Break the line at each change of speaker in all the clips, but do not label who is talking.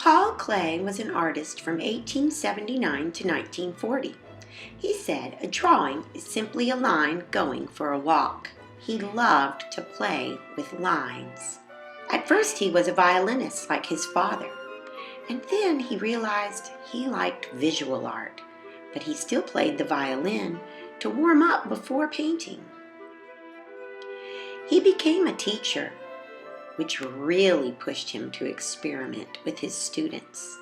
Paul Klee was an artist from 1879 to 1940. He said a drawing is simply a line going for a walk. He loved to play with lines. At first he was a violinist like his father, and then he realized he liked visual art, but he still played the violin to warm up before painting. He became a teacher, which really pushed him to experiment with his students.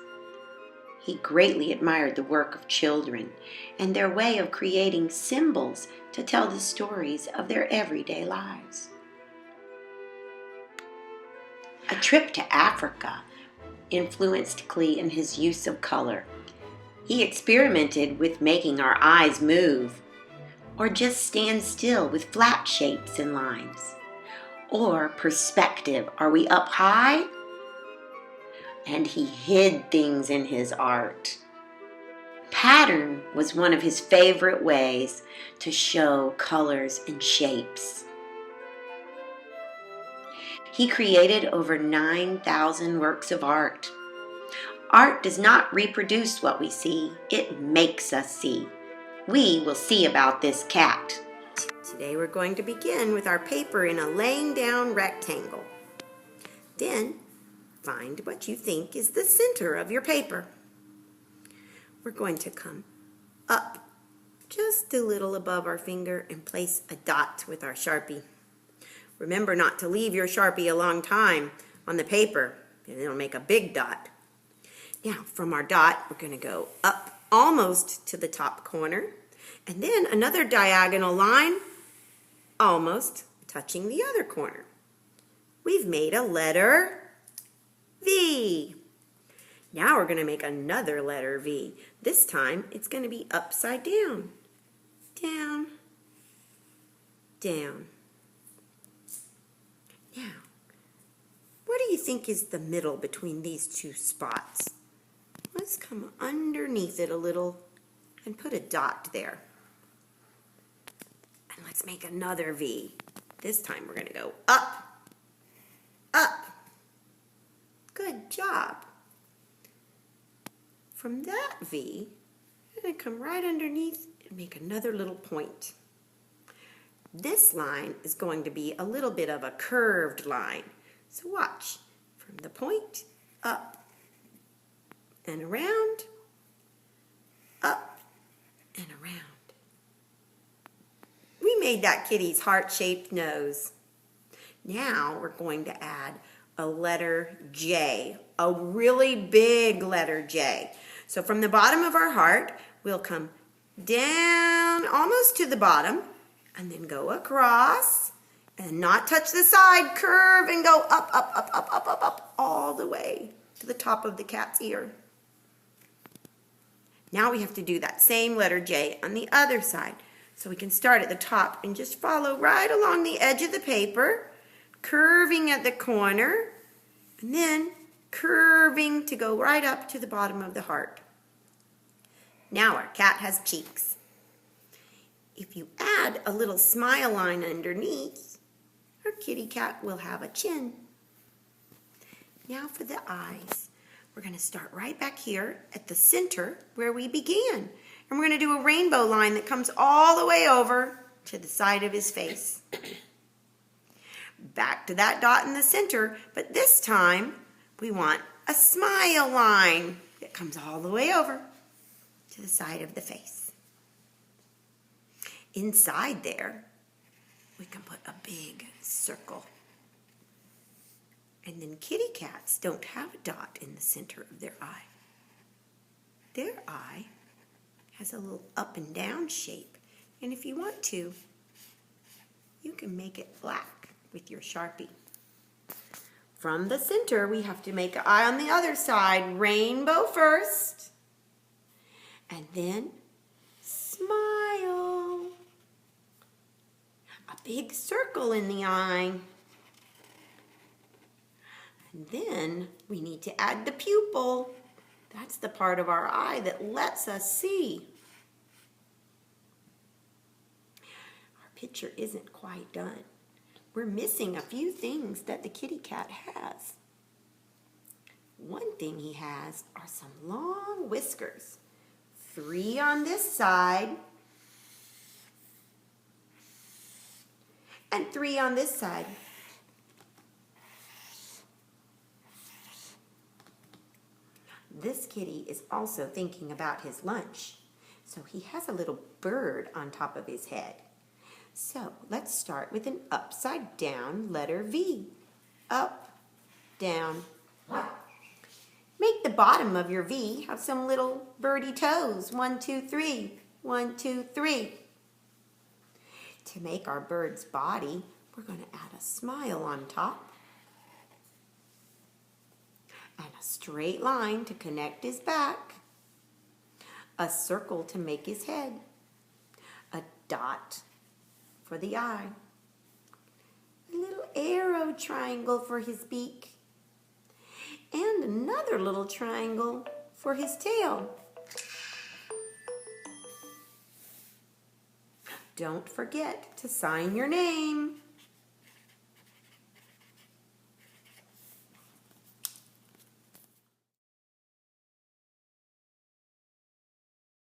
He greatly admired the work of children and their way of creating symbols to tell the stories of their everyday lives. A trip to Africa influenced Klee in his use of color. He experimented with making our eyes move, or just stand still with flat shapes and lines. Or perspective, are we up high? And he hid things in his art. Pattern was one of his favorite ways to show colors and shapes. He created over 9,000 works of art. Art does not reproduce what we see, it makes us see. We will see about this cat. Today we're going to begin with our paper in a laying down rectangle. Then find what you think is the center of your paper. We're going to come up just a little above our finger and place a dot with our Sharpie. Remember not to leave your Sharpie a long time on the paper, and it'll make a big dot. Now, from our dot, we're going to go up almost to the top corner, and then another diagonal line, almost touching the other corner. We've made a letter V. Now we're going to make another letter V. This time, it's going to be upside down. Down, down. Now, what do you think is the middle between these two spots? Let's come underneath it a little and put a dot there. And let's make another V. This time we're going to go up, up. Good job. From that V, I'm going to come right underneath and make another little point. This line is going to be a little bit of a curved line. So watch. From the point, up and around, up and around. We made that kitty's heart-shaped nose. Now we're going to add a letter J, a really big letter J. So from the bottom of our heart, we'll come down almost to the bottom, and then go across and not touch the side, curve and go up, up, up, up, up, up, up, all the way to the top of the cat's ear. Now we have to do that same letter J on the other side. So we can start at the top and just follow right along the edge of the paper, curving at the corner, and then curving to go right up to the bottom of the heart. Now our cat has cheeks. If you add a little smile line underneath, our kitty cat will have a chin. Now for the eyes. We're going to start right back here at the center where we began. And we're going to do a rainbow line that comes all the way over to the side of his face. Back to that dot in the center, but this time we want a smile line that comes all the way over to the side of the face. Inside there, we can put a big circle. And then kitty cats don't have a dot in the center of their eye. Their eye has a little up and down shape. And if you want to, you can make it black with your Sharpie. From the center, we have to make an eye on the other side. Rainbow first. And then smile. A big circle in the eye. And then we need to add the pupil. That's the part of our eye that lets us see. Our picture isn't quite done. We're missing a few things that the kitty cat has. One thing he has are some long whiskers. 3 on this side and 3 on this side. This kitty is also thinking about his lunch, so he has a little bird on top of his head. So let's start with an upside down letter V. Up, down. Make the bottom of your V have some little birdie toes. 1, 2, 3. 1, 2, 3. To make our bird's body, we're going to add a smile on top and a straight line to connect his back, a circle to make his head, a dot for the eye, a little arrow triangle for his beak, and another little triangle for his tail. Don't forget to sign your name.